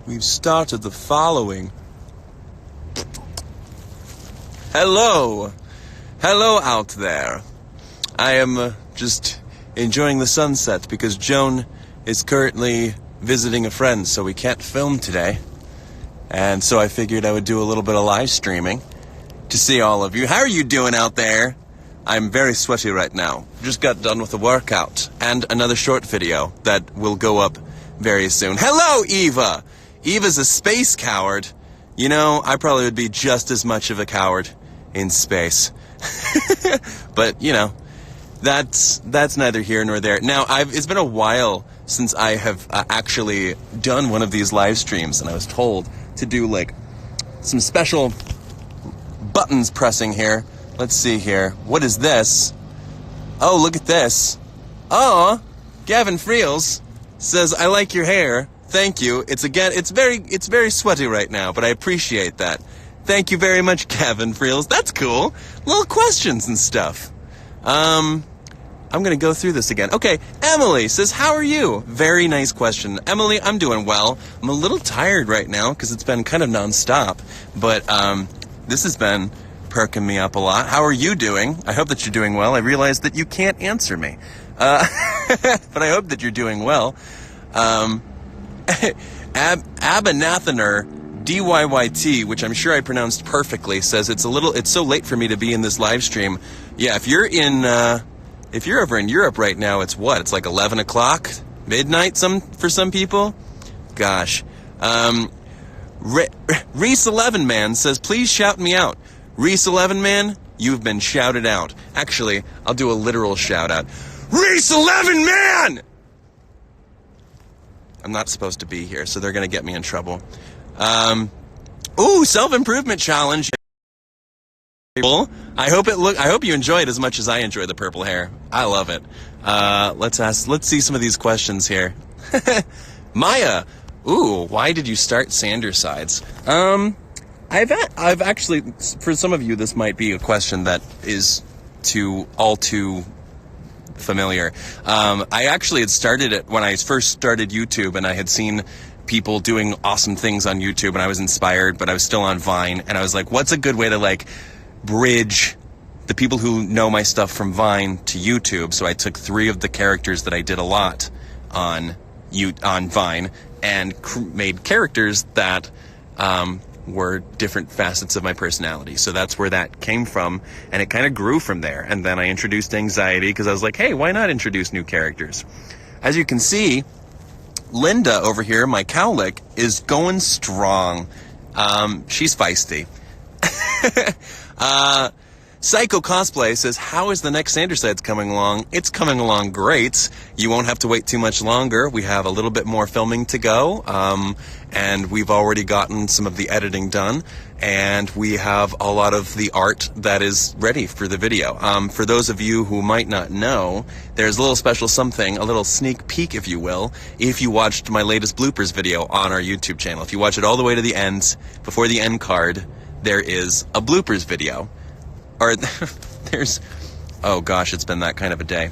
we've started the following. Hello! Hello out there. I am just enjoying the sunset because Joan is currently visiting a friend, so we can't film today. And so I figured I would do a little bit of live streaming to see all of you. How are you doing out there? I'm very sweaty right now. Just got done with a workout and another short video that will go up very soon. Hello, Eva! Eva's a space coward. You know, I probably would be just as much of a coward in space. But, you know, that's neither here nor there. Now, it's been a while since I have actually done one of these live streams, and I was told to do, like, some special buttons pressing here. Let's see here. What is this? Oh, look at this. Oh, Gavin Friels says, I like your hair. Thank you. It's very sweaty right now, but I appreciate that. Thank you very much, Gavin Friels. That's cool. Little questions and stuff. I'm going to go through this again. Okay, Emily says, how are you? Very nice question. Emily, I'm doing well. I'm a little tired right now because it's been kind of nonstop, but this has been perking me up a lot. How are you doing? I hope that you're doing well. I realize that you can't answer me, but I hope that you're doing well. Abanathaner DYYT, which I'm sure I pronounced perfectly, says it's so late for me to be in this live stream. Yeah, if you're over in Europe right now, it's what? It's like 11 o'clock? Midnight for some people? Gosh. Reese 11 Man says, please shout me out. Reese 11 Man, you've been shouted out. Actually, I'll do a literal shout out. Reese 11 Man! I'm not supposed to be here, so they're going to get me in trouble. Self-improvement challenge. I hope you enjoy it as much as I enjoy the purple hair. I love it. Let's see some of these questions here. Maya, why did you start Sandersides? I've actually, for some of you, this might be a question that is all too familiar. I actually had started it when I first started YouTube, and I had seen people doing awesome things on YouTube, and I was inspired, but I was still on Vine, and I was like, what's a good way to, like, bridge the people who know my stuff from Vine to YouTube? So I took 3 of the characters that I did a lot on Vine and made characters that were different facets of my personality. So that's where that came from, and it kind of grew from there. And then I introduced anxiety because I was like, hey, why not introduce new characters? As you can see, Linda over here, my cowlick, is going strong. She's feisty. Psycho Cosplay says, how is the next Sandersides coming along? It's coming along great. You won't have to wait too much longer. We have a little bit more filming to go, and we've already gotten some of the editing done, and we have a lot of the art that is ready for the video. For those of you who might not know, there's a little special something, a little sneak peek, if you will, if you watched my latest bloopers video on our YouTube channel. If you watch it all the way to the end, before the end card, there is a bloopers video. Or oh gosh, it's been that kind of a day.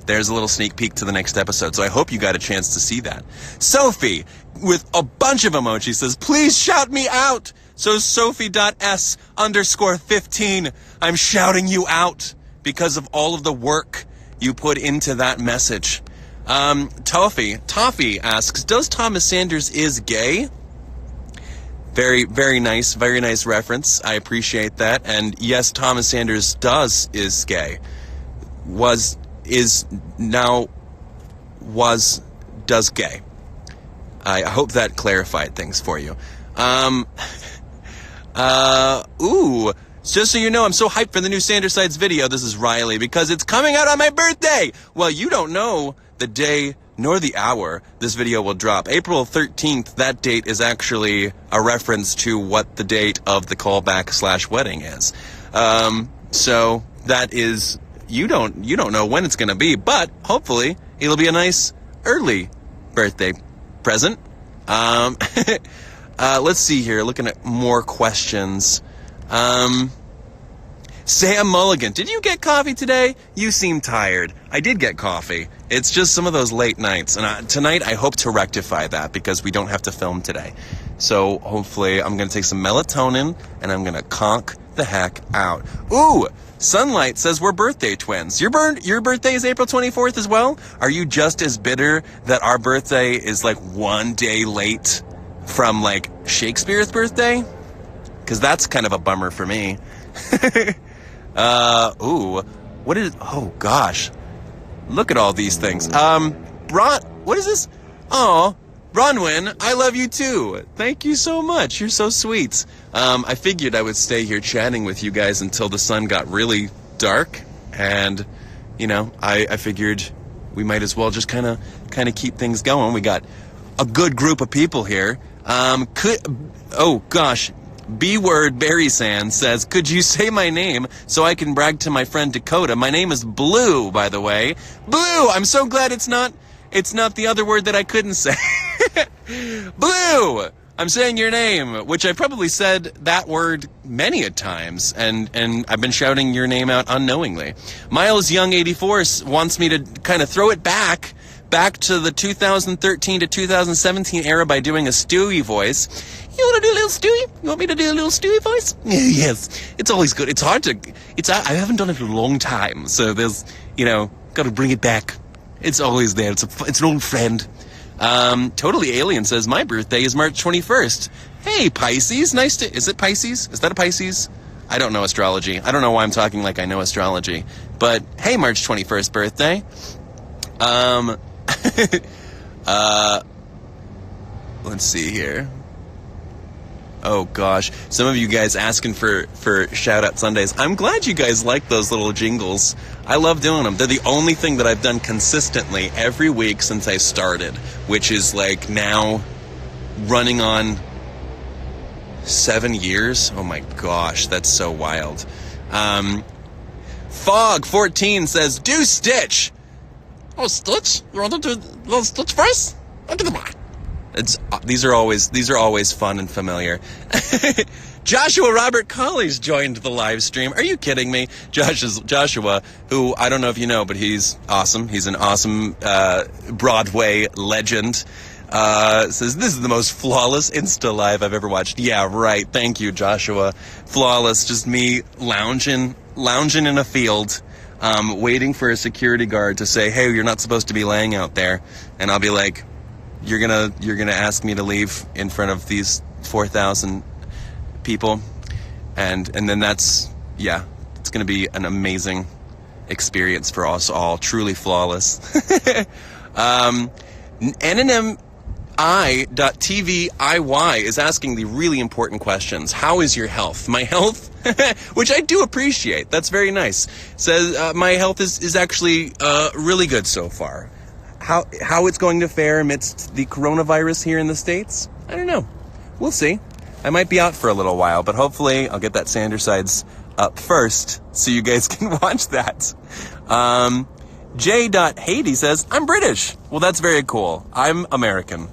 There's a little sneak peek to the next episode, so I hope you got a chance to see that. Sophie, with a bunch of emojis, says, please shout me out. So Sophie.s_15, I'm shouting you out because of all of the work you put into that message. Toffee asks, does Thomas Sanders is gay? Very, very nice reference. I appreciate that. And yes, Thomas Sanders does gay. Does gay. I hope that clarified things for you. Just so you know, I'm so hyped for the new Sandersides video. This is Riley, because it's coming out on my birthday. Well, you don't know the day nor the hour this video will drop. April 13th, that date is actually a reference to what the date of the callback/wedding is. So that is, you don't know when it's going to be, but hopefully it'll be a nice early birthday present. Let's see here, looking at more questions. Sam Mulligan, did you get coffee today? You seem tired. I did get coffee. It's just some of those late nights. And tonight I hope to rectify that because we don't have to film today. So hopefully I'm going to take some melatonin and I'm going to conk the heck out. Ooh, Sunlight says we're birthday twins. Your birthday is April 24th as well? Are you just as bitter that our birthday is like one day late from like Shakespeare's birthday? Because that's kind of a bummer for me. Oh gosh. Look at all these things. What is this? Oh, Bronwyn, I love you too. Thank you so much. You're so sweet. I figured I would stay here chatting with you guys until the sun got really dark. And, you know, I figured we might as well just kind of keep things going. We got a good group of people here. B-word Barry Sand says, could you say my name so I can brag to my friend Dakota? My name is Blue, by the way. Blue! I'm so glad it's not the other word that I couldn't say. Blue! I'm saying your name, which I probably said that word many a times, and I've been shouting your name out unknowingly. Miles Young 84 wants me to kind of throw it back to the 2013 to 2017 era by doing a Stewie voice. You want to do a little Stewie? You want me to do a little Stewie voice? Yes. It's always good. It's hard to... I haven't done it in a long time, so there's, got to bring it back. It's always there. It's an old friend. Totally Alien says, my birthday is March 21st. Hey, Pisces. Nice to... Is it Pisces? Is that a Pisces? I don't know astrology. I don't know why I'm talking like I know astrology. But, hey, March 21st birthday. Let's see here. Oh gosh, some of you guys asking for shout out Sundays. I'm glad you guys like those little jingles. I love doing them. They're the only thing that I've done consistently every week since I started, which is like now running on 7 years. Oh my gosh, that's so wild. Fog14 says, do Stitch. Oh, Stitch? You want to do a little Stitch first? I'll do the back. These are always fun and familiar. Joshua Robert Colley's joined the live stream. Are you kidding me? Joshua, who I don't know if you know, but he's awesome. He's an awesome Broadway legend. Says, this is the most flawless Insta Live I've ever watched. Yeah, right. Thank you, Joshua. Flawless. Just me lounging in a field, waiting for a security guard to say, hey, you're not supposed to be laying out there. And I'll be like, you're gonna ask me to leave in front of these 4,000 people, and then it's gonna be an amazing experience for us all. Truly flawless. NNMI.TVIY is asking the really important questions. How is your health? My health, which I do appreciate. That's very nice. Says my health is actually really good so far. How it's going to fare amidst the coronavirus here in the States? I don't know. We'll see. I might be out for a little while, but hopefully I'll get that Sandersides up first so you guys can watch that. J.Haiti says, I'm British. Well, that's very cool. I'm American.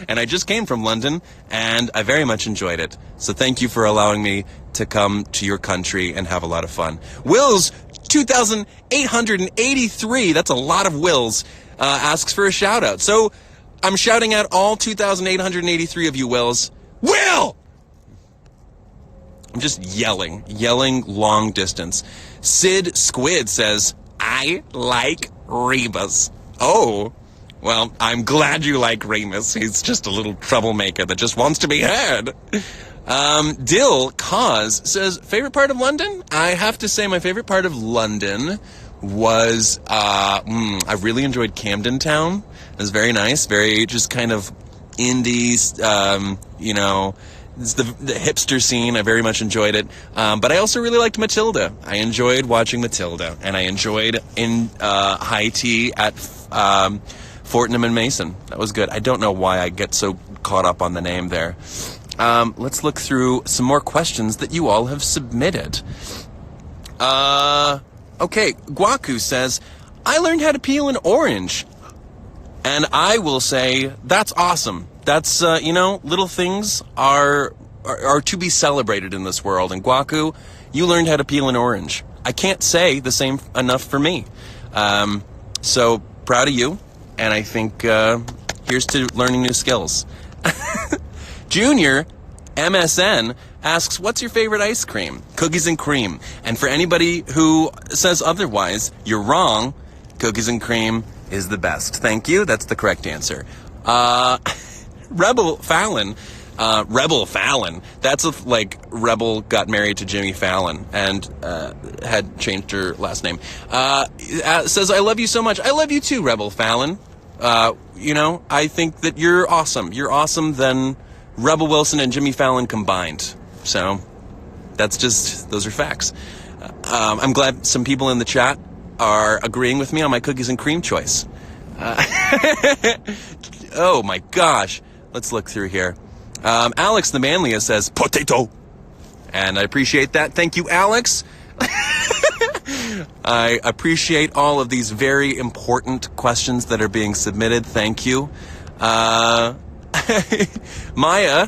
And I just came from London, and I very much enjoyed it. So thank you for allowing me to come to your country and have a lot of fun. Will's 2,883, that's a lot of Wills, asks for a shout out. So I'm shouting out all 2,883 of you Wills. Will! I'm just yelling long distance. Sid Squid says, I like Remus. Oh, well, I'm glad you like Remus. He's just a little troublemaker that just wants to be heard. Dill Cause says, favorite part of London? I have to say my favorite part of London was, I really enjoyed Camden Town. It was very nice, very just kind of indies, it's the hipster scene. I very much enjoyed it. But I also really liked Matilda. I enjoyed watching Matilda, and I enjoyed in high tea at Fortnum and Mason. That was good. I don't know why I get so caught up on the name there. Let's look through some more questions that you all have submitted. Okay, Guaku says, I learned how to peel an orange. And I will say, that's awesome. That's, little things are to be celebrated in this world. And Guaku, you learned how to peel an orange. I can't say the same enough for me. So proud of you, and I think here's to learning new skills. Junior MSN asks, what's your favorite ice cream? Cookies and cream. And for anybody who says otherwise, you're wrong. Cookies and cream is the best. Thank you. That's the correct answer. Rebel Fallon. That's like Rebel got married to Jimmy Fallon and had changed her last name. Says, I love you so much. I love you too, Rebel Fallon. I think that you're awesome. You're awesome than Rebel Wilson and Jimmy Fallon combined. So those are facts. I'm glad some people in the chat are agreeing with me on my cookies and cream choice. Oh my gosh. Let's look through here. Alex the Manliest says, potato. And I appreciate that. Thank you, Alex. I appreciate all of these very important questions that are being submitted. Thank you. Maya,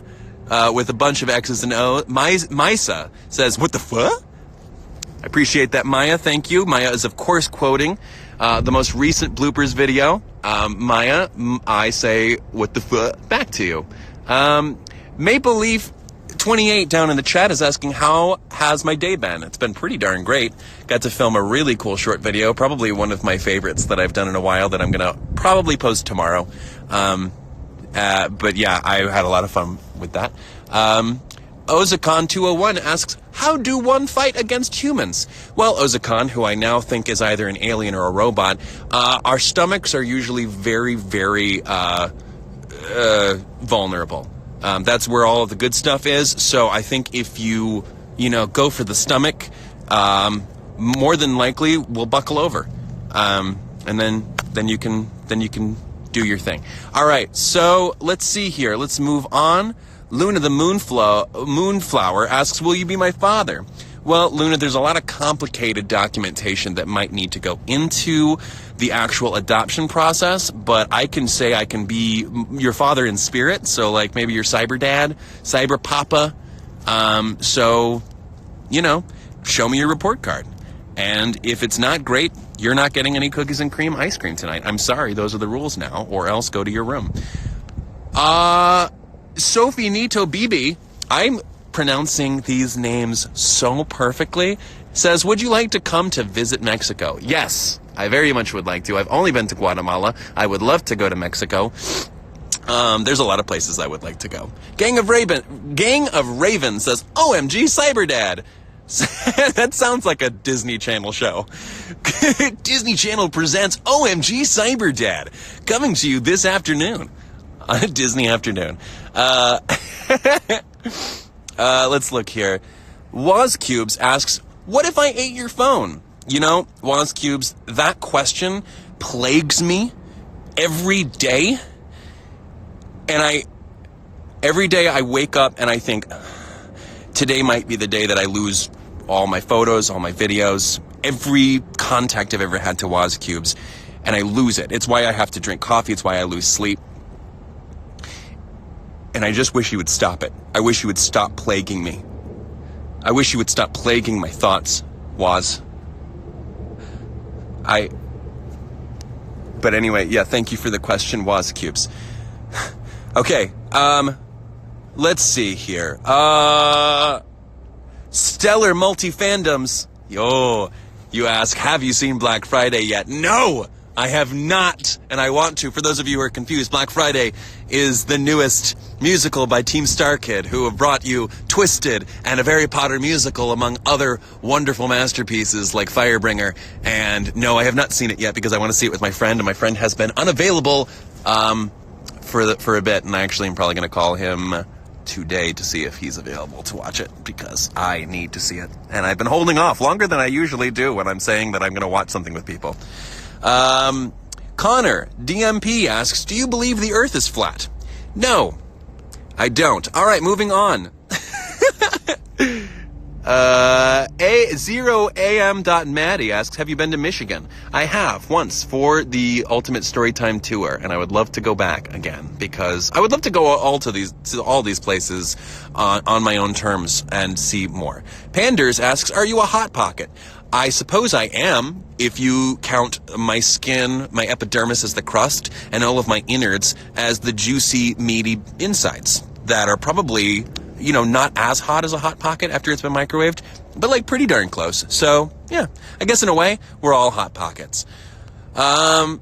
with a bunch of X's and O's, Misa says, what the fuck? I appreciate that, Maya. Thank you. Maya is, of course, quoting the most recent bloopers video. Maya, I say, what the fuck, back to you. Maple Leaf 28 down in the chat is asking, how has my day been? It's been pretty darn great. Got to film a really cool short video, probably one of my favorites that I've done in a while that I'm going to probably post tomorrow. But yeah, I had a lot of fun with that. Ozakon201 asks, how do one fight against humans? Well, Ozakon, who I now think is either an alien or a robot, our stomachs are usually very, very vulnerable. That's where all of the good stuff is. So I think if you go for the stomach, more than likely we'll buckle over. And then you can do your thing. All right. So let's see here. Let's move on. Luna the Moonflower asks, will you be my father? Well, Luna, there's a lot of complicated documentation that might need to go into the actual adoption process, but I can say I can be your father in spirit, so like maybe your cyber dad, cyber papa. So, show me your report card. And if it's not great, you're not getting any cookies and cream ice cream tonight. I'm sorry, those are the rules now, or else go to your room. Sophie Nito Bibi, I'm pronouncing these names so perfectly, says, would you like to come to visit Mexico? Yes, I very much would like to. I've only been to Guatemala. I would love to go to Mexico. There's a lot of places I would like to go. Gang of Raven says, OMG Cyberdad. That sounds like a Disney Channel show. Disney Channel presents OMG Cyberdad, coming to you this afternoon on a Disney afternoon. Let's look here. WazCubes asks, what if I ate your phone? WazCubes, that question plagues me every day. And every day I wake up and I think, today might be the day that I lose all my photos, all my videos, every contact I've ever had to WazCubes, and I lose it. It's why I have to drink coffee. It's why I lose sleep. And I just wish you would stop it. I wish you would stop plaguing me. I wish you would stop plaguing my thoughts, Waz. But anyway, yeah, thank you for the question, WazCubes. Okay, let's see here. Stellar Multi-Fandoms. Yo, you ask, have you seen Black Friday yet? No, I have not, and I want to. For those of you who are confused, Black Friday is the newest musical by Team Star Kid, who have brought you Twisted and a Harry Potter musical, among other wonderful masterpieces like Firebringer. And no, I have not seen it yet because I want to see it with my friend, and my friend has been unavailable for a bit, and I actually am probably going to call him today to see if he's available to watch it, because I need to see it. And I've been holding off longer than I usually do when I'm saying that I'm going to watch something with people. Connor, DMP, asks, do you believe the Earth is flat? No, I don't. All right, moving on. A0am.Maddie asks, have you been to Michigan? I have, once, for the Ultimate Storytime Tour, and I would love to go back again, because I would love to go to all these places on my own terms and see more. Panders asks, are you a Hot Pocket? I suppose I am, if you count my skin, my epidermis as the crust, and all of my innards as the juicy, meaty insides that are probably, not as hot as a Hot Pocket after it's been microwaved, but like pretty darn close. So, yeah, I guess in a way, we're all Hot Pockets. Alaben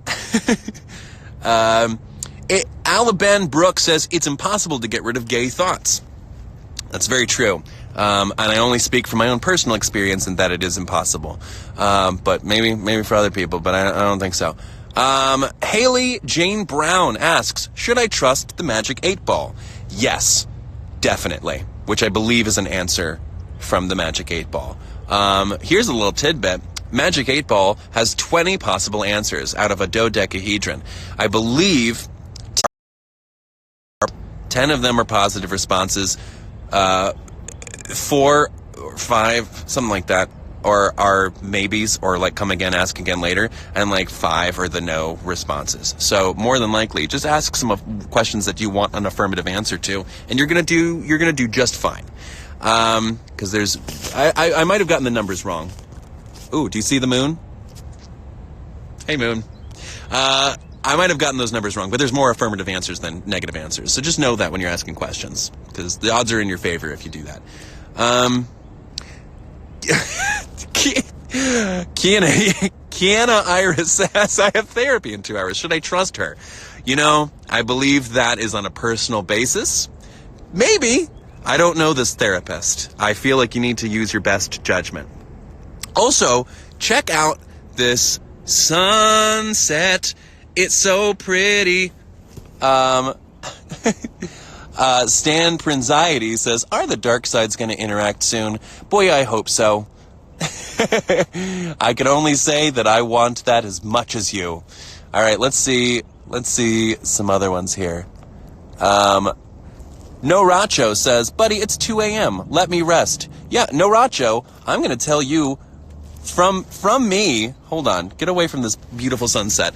Brooks says, it's impossible to get rid of gay thoughts. That's very true. And I only speak from my own personal experience and that it is impossible. But maybe for other people, but I don't think so. Haley Jane Brown asks, should I trust the Magic 8 Ball? Yes, definitely, which I believe is an answer from the Magic 8 Ball. Here's a little tidbit. Magic 8 Ball has 20 possible answers out of a dodecahedron. I believe 10 of them are positive responses, 4 or 5, something like that, are maybes or like come again, ask again later, and like 5 are the no responses. So more than likely, just ask some of questions that you want an affirmative answer to, and you're gonna do just fine. Because I might have gotten the numbers wrong. Ooh, do you see the moon? Hey, moon. I might have gotten those numbers wrong, but there's more affirmative answers than negative answers. So just know that when you're asking questions, because the odds are in your favor if you do that. Kiana Iris says, I have therapy in 2 hours. Should I trust her? I believe that is on a personal basis. Maybe. I don't know this therapist. I feel like you need to use your best judgment. Also, check out this sunset. It's so pretty. Stan Prinziety says, are the dark sides going to interact soon? Boy, I hope so. I can only say that I want that as much as you. All right, let's see some other ones here. No Racho says, buddy, it's 2 a.m. Let me rest. Yeah, No Racho, I'm going to tell you from me. Hold on. Get away from this beautiful sunset.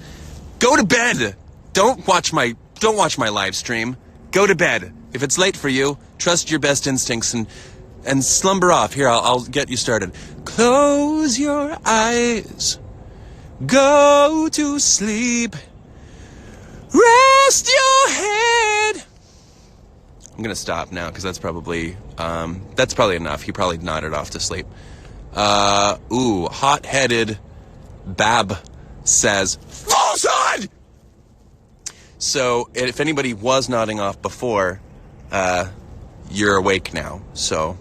Go to bed. Don't watch my live stream. Go to bed. If it's late for you, trust your best instincts and slumber off. Here, I'll get you started. Close your eyes. Go to sleep. Rest your head. I'm going to stop now because that's probably enough. He probably nodded off to sleep. Hot-headed Bab says, falsehood! So if anybody was nodding off before, you're awake now. So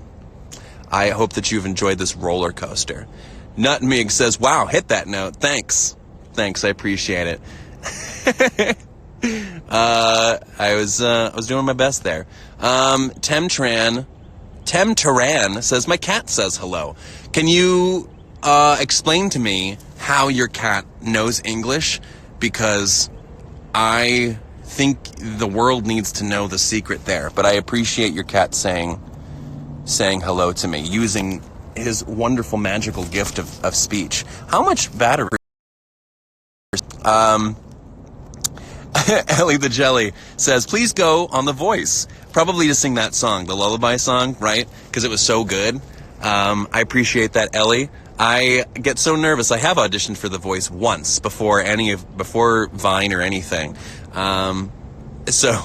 I hope that you've enjoyed this roller coaster. Nutmeg says, wow, hit that note. Thanks, I appreciate it. I was doing my best there. Temtaran says, my cat says hello. Can you explain to me how your cat knows English? Because I think the world needs to know the secret there. But I appreciate your cat saying hello to me, using his wonderful magical gift of speech. How much battery? Ellie the Jelly says, please go on The Voice. Probably to sing that song, the lullaby song, right? Because it was so good. I appreciate that, Ellie. I get so nervous. I have auditioned for The Voice once before Vine or anything. So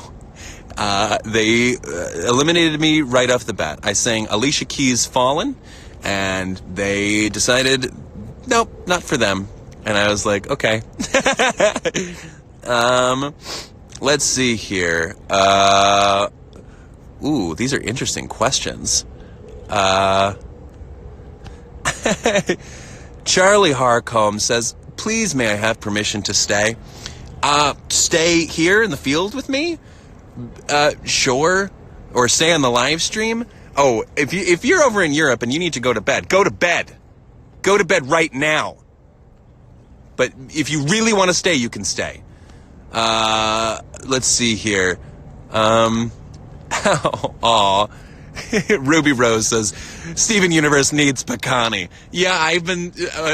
they eliminated me right off the bat. I sang Alicia Keys' Fallen, and they decided, nope, not for them. And I was like, okay. Let's see here. These are interesting questions. Charlie Harcombe says, please may I have permission to stay? Stay here in the field with me? Sure. Or stay on the live stream? Oh, if you're over in Europe and you need to go to bed, go to bed. Go to bed right now. But if you really want to stay, you can stay. Let's see here. Ruby Rose says, Steven Universe needs Picani. Yeah, I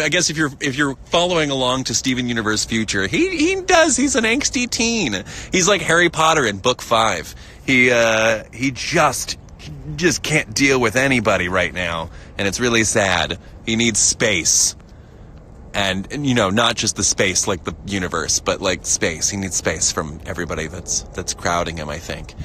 guess if you're following along to Steven Universe Future, he does. He's an angsty teen. He's like Harry Potter in book 5. He just can't deal with anybody right now. And it's really sad. He needs space. And not just the space like the universe, but like space. He needs space from everybody that's crowding him, I think.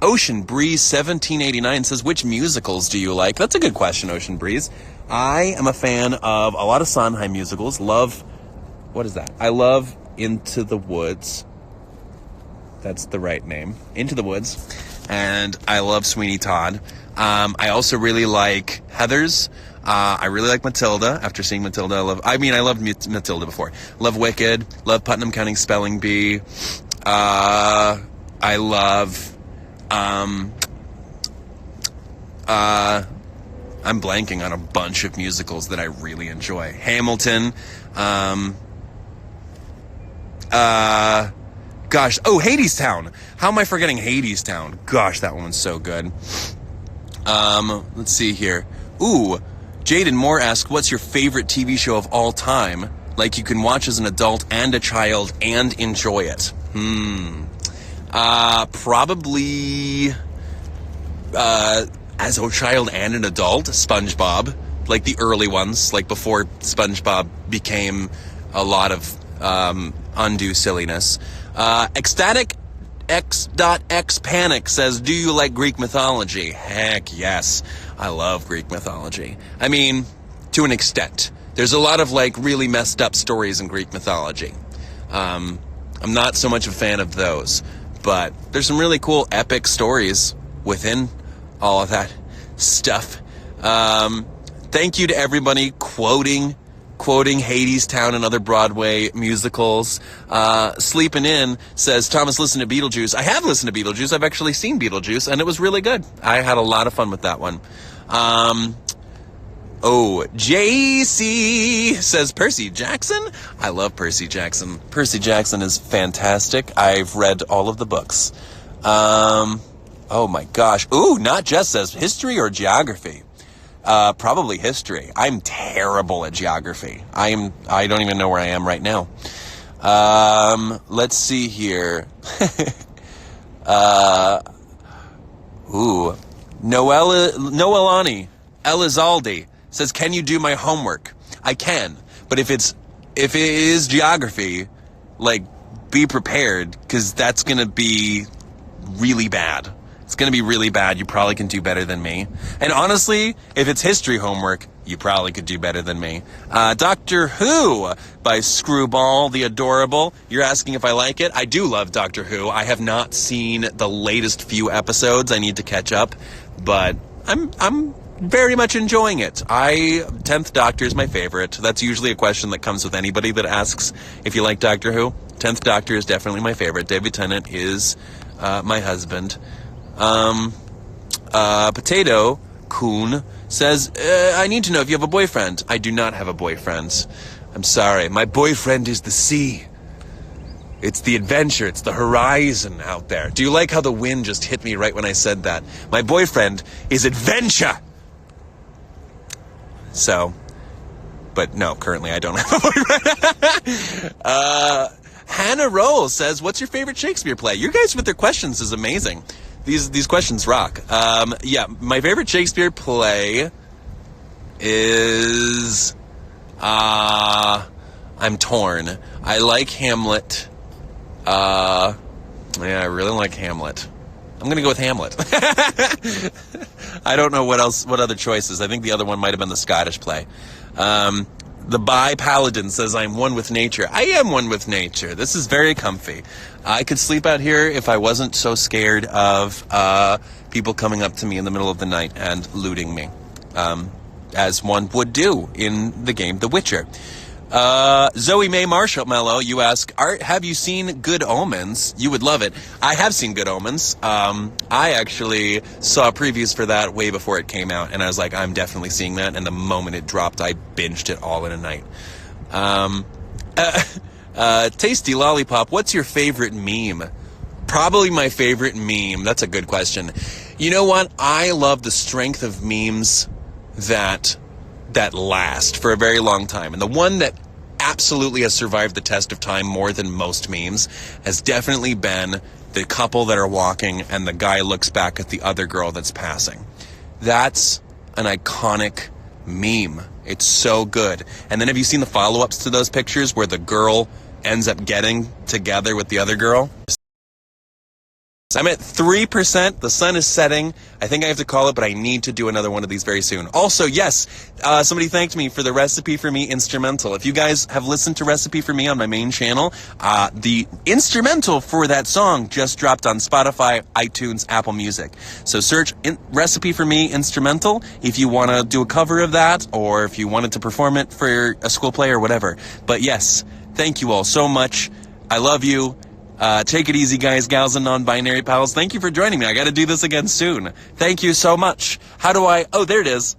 Ocean Breeze 1789 says, which musicals do you like? That's a good question, Ocean Breeze. I am a fan of a lot of Sondheim musicals. What is that? I love Into the Woods. That's the right name. Into the Woods. And I love Sweeney Todd. I also really like Heathers. I really like Matilda. After seeing Matilda, I loved Matilda before. Love Wicked. Love Putnam County Spelling Bee. I love, I'm blanking on a bunch of musicals that I really enjoy. Hamilton. Hadestown. How am I forgetting Hadestown? Gosh, that one was so good. Let's see here. Ooh, Jaden Moore asked, what's your favorite TV show of all time? Like you can watch as an adult and a child and enjoy it. Probably, as a child and an adult, SpongeBob. Like the early ones, like before SpongeBob became a lot of, undue silliness. Ecstatic X.X Panic says, do you like Greek mythology? Heck yes. I love Greek mythology. I mean, to an extent. There's a lot of like really messed up stories in Greek mythology. I'm not so much a fan of those, but there's some really cool epic stories within all of that stuff. Thank you to everybody quoting Hadestown and other Broadway musicals. Sleeping In says, Thomas, listen to Beetlejuice. I have listened to Beetlejuice. I've actually seen Beetlejuice, and it was really good. I had a lot of fun with that one. JC says, Percy Jackson? I love Percy Jackson. Percy Jackson is fantastic. I've read all of the books. Oh my gosh. Ooh, Not Just says, history or geography? Probably history. I'm terrible at geography. I don't even know where I am right now. Let's see here. Noelani Elizaldi says, can you do my homework? I can, but if it is geography, like, be prepared, because that's gonna be really bad. It's going to be really bad. You probably can do better than me. And honestly, if it's history homework, you probably could do better than me. Doctor Who by Screwball the Adorable. You're asking if I like it? I do love Doctor Who. I have not seen the latest few episodes. I need to catch up, but I'm very much enjoying it. 10th Doctor is my favorite. That's usually a question that comes with anybody that asks if you like Doctor Who. 10th Doctor is definitely my favorite. David Tennant is my husband. Potato Coon says, I need to know if you have a boyfriend. I do not have a boyfriend. I'm sorry. My boyfriend is the sea. It's the adventure. It's the horizon out there. Do you like how the wind just hit me right when I said that? My boyfriend is adventure. So, but no, currently I don't have a boyfriend. Hannah Roll says, what's your favorite Shakespeare play? You guys with their questions is amazing. These questions rock. My favorite Shakespeare play is, I'm torn. I like Hamlet. I really like Hamlet. I'm gonna go with Hamlet. I don't know what other choices. I think the other one might have been the Scottish play. The Bi Paladin says, I'm one with nature. I am one with nature. This is very comfy. I could sleep out here if I wasn't so scared of people coming up to me in the middle of the night and looting me, as one would do in the game The Witcher. Zoe Mae Marshmallow, you ask, have you seen Good Omens? You would love it. I have seen Good Omens. I actually saw previews for that way before it came out, and I was like, I'm definitely seeing that, and the moment it dropped, I binged it all in a night. Tasty Lollipop, what's your favorite meme? Probably my favorite meme. That's a good question. You know what? I love the strength of memes that last for a very long time. And the one that absolutely has survived the test of time more than most memes has definitely been the couple that are walking and the guy looks back at the other girl that's passing. That's an iconic meme. It's so good. And then have you seen the follow-ups to those pictures where the girl ends up getting together with the other girl? I'm at 3%. The sun is setting. I think I have to call it, but I need to do another one of these very soon. Also, yes, somebody thanked me for the Recipe for Me instrumental. If you guys have listened to Recipe for Me on my main channel, the instrumental for that song just dropped on Spotify, iTunes, Apple Music. So search Recipe for Me instrumental if you want to do a cover of that, or if you wanted to perform it for a school play or whatever. But yes, thank you all so much. I love you. Take it easy, guys, gals, and non-binary pals. Thank you for joining me. I got to do this again soon. Thank you so much. How do I... Oh, there it is.